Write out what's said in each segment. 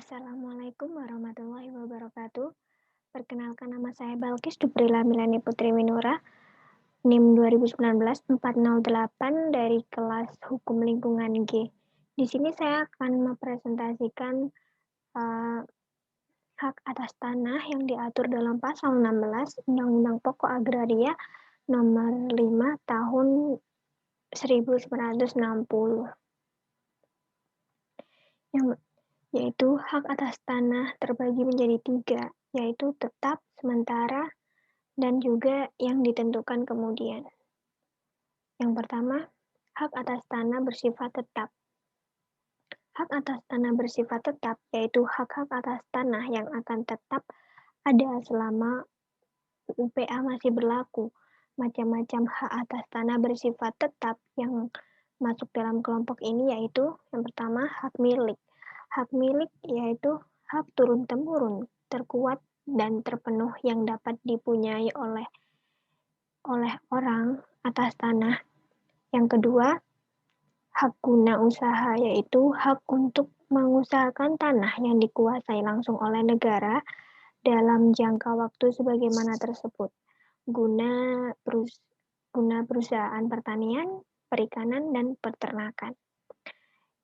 Assalamualaikum warahmatullahi wabarakatuh. Perkenalkan nama saya Balkis Duprila Milani Putri Winura, NIM 2019-408 dari kelas Hukum Lingkungan G. Di sini saya akan mempresentasikan hak atas tanah yang diatur dalam pasal 16 Undang-Undang Pokok Agraria Nomor 5 Tahun 1960. Yaitu hak atas tanah terbagi menjadi 3, yaitu tetap, sementara, dan juga yang ditentukan kemudian. Yang pertama, hak atas tanah bersifat tetap. Hak atas tanah bersifat tetap yaitu hak-hak atas tanah yang akan tetap ada selama UPA masih berlaku. Macam-macam hak atas tanah bersifat tetap yang masuk dalam kelompok ini yaitu yang pertama hak milik. Hak milik yaitu hak turun-temurun, terkuat dan terpenuh yang dapat dipunyai oleh orang atas tanah. Yang kedua, hak guna usaha yaitu hak untuk mengusahakan tanah yang dikuasai langsung oleh negara dalam jangka waktu sebagaimana tersebut. Guna perusahaan pertanian, perikanan, dan peternakan.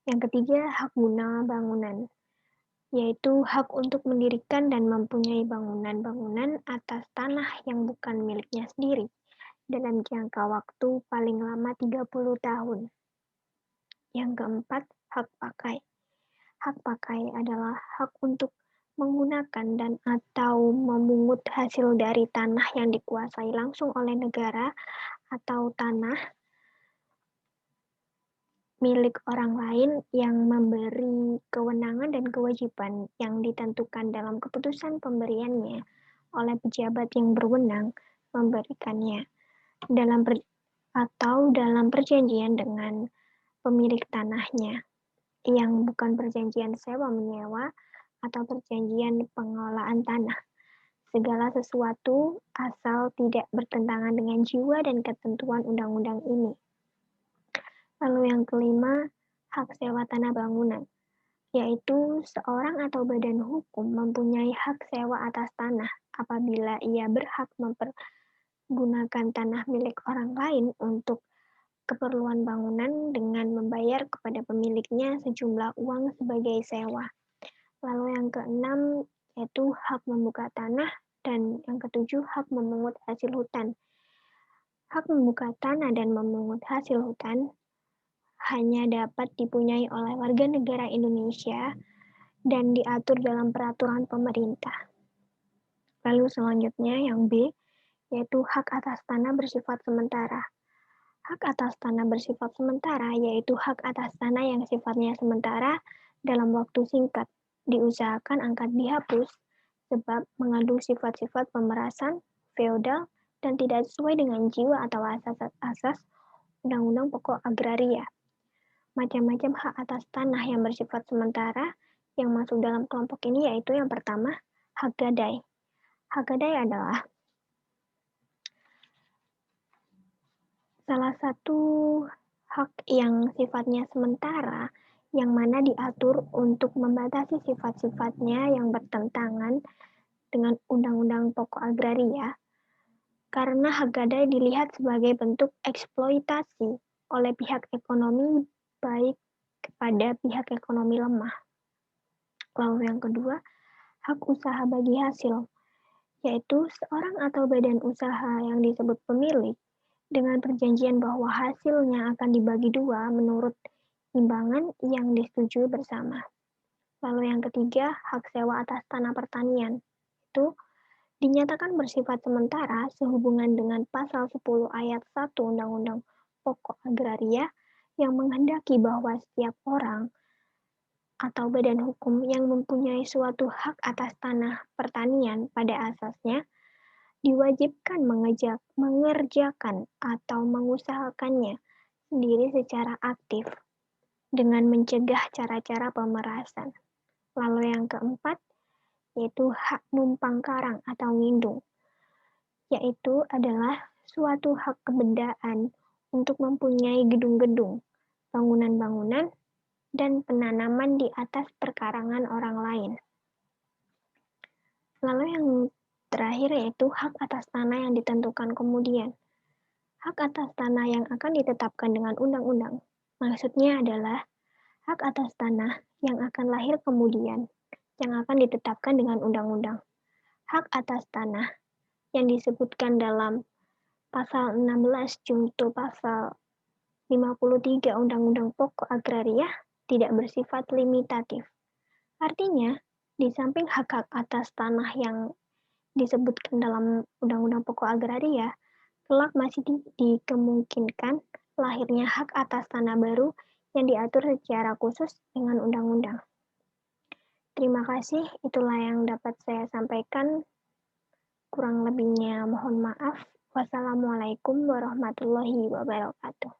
Yang ketiga, hak guna bangunan, yaitu hak untuk mendirikan dan mempunyai bangunan-bangunan atas tanah yang bukan miliknya sendiri dalam jangka waktu paling lama 30 tahun. Yang keempat, hak pakai. Hak pakai adalah hak untuk menggunakan dan atau memungut hasil dari tanah yang dikuasai langsung oleh negara atau tanah milik orang lain yang memberi kewenangan dan kewajiban yang ditentukan dalam keputusan pemberiannya oleh pejabat yang berwenang memberikannya dalam perjanjian dengan pemilik tanahnya yang bukan perjanjian sewa-menyewa atau perjanjian pengelolaan tanah. Segala sesuatu asal tidak bertentangan dengan jiwa dan ketentuan undang-undang ini. Lalu yang kelima, hak sewa tanah bangunan, yaitu seorang atau badan hukum mempunyai hak sewa atas tanah apabila ia berhak mempergunakan tanah milik orang lain untuk keperluan bangunan dengan membayar kepada pemiliknya sejumlah uang sebagai sewa. Lalu yang keenam, yaitu hak membuka tanah, dan yang ketujuh, hak memungut hasil hutan. Hak membuka tanah dan memungut hasil hutan hanya dapat dipunyai oleh warga negara Indonesia dan diatur dalam peraturan pemerintah. Lalu selanjutnya yang B, yaitu hak atas tanah bersifat sementara. Hak atas tanah bersifat sementara yaitu hak atas tanah yang sifatnya sementara dalam waktu singkat, diusahakan akan dihapus sebab mengandung sifat-sifat pemerasan, feodal, dan tidak sesuai dengan jiwa atau asas Undang-Undang Pokok Agraria. Macam-macam hak atas tanah yang bersifat sementara yang masuk dalam kelompok ini yaitu yang pertama, hak gadai. Hak gadai adalah salah satu hak yang sifatnya sementara yang mana diatur untuk membatasi sifat-sifatnya yang bertentangan dengan Undang-Undang Pokok Agraria karena hak gadai dilihat sebagai bentuk eksploitasi oleh pihak ekonomi baik kepada pihak ekonomi lemah. Lalu yang kedua, hak usaha bagi hasil, yaitu seorang atau badan usaha yang disebut pemilik dengan perjanjian bahwa hasilnya akan dibagi dua menurut imbangan yang disetujui bersama. Lalu yang ketiga, hak sewa atas tanah pertanian. Itu dinyatakan bersifat sementara sehubungan dengan pasal 10 ayat 1 Undang-Undang Pokok Agraria yang menghendaki bahwa setiap orang atau badan hukum yang mempunyai suatu hak atas tanah pertanian pada asasnya diwajibkan mengerjakan atau mengusahakannya sendiri secara aktif dengan mencegah cara-cara pemerasan. Lalu yang keempat, yaitu hak numpang karang atau ngindung, yaitu adalah suatu hak kebendaan untuk mempunyai gedung-gedung, bangunan-bangunan, dan penanaman di atas perkarangan orang lain. Lalu yang terakhir yaitu hak atas tanah yang ditentukan kemudian. Hak atas tanah yang akan ditetapkan dengan undang-undang. Maksudnya adalah hak atas tanah yang akan lahir kemudian, yang akan ditetapkan dengan undang-undang. Hak atas tanah yang disebutkan dalam pasal 16 junto pasal 53 Undang-Undang Pokok Agraria tidak bersifat limitatif. Artinya, di samping hak-hak atas tanah yang disebutkan dalam Undang-Undang Pokok Agraria, kelak masih dikemungkinkan lahirnya hak atas tanah baru yang diatur secara khusus dengan undang-undang. Terima kasih, itulah yang dapat saya sampaikan. Kurang lebihnya mohon maaf. Wassalamualaikum warahmatullahi wabarakatuh.